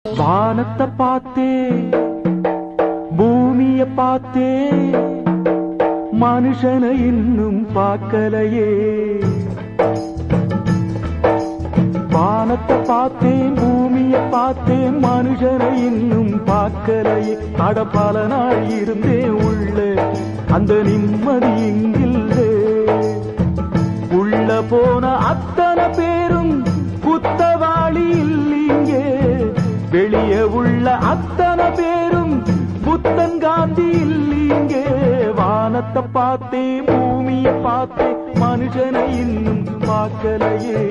வானத்தை பார்த்தே பூமிய பார்த்தே மனுஷனை இன்னும் பார்க்கலையே. வானத்தை பார்த்தேன் பூமிய பார்த்தேன் மனுஷனை இன்னும் பார்க்கலையே. அட பல நாள் இருந்தேன் உள்ள அந்த நிம்மதி இங்கில்லே. உள்ள போன அத்தனை பேரும் குத்தவாளி இல்லீங்கே. வெளியே உள்ள அத்தனை பேரும் புத்தன் காந்தி இல்லீங்கே. வானத்தை பார்த்தேன் பூமிய பார்த்தேன் மனுஷனை இன்னும் பார்க்கலையே.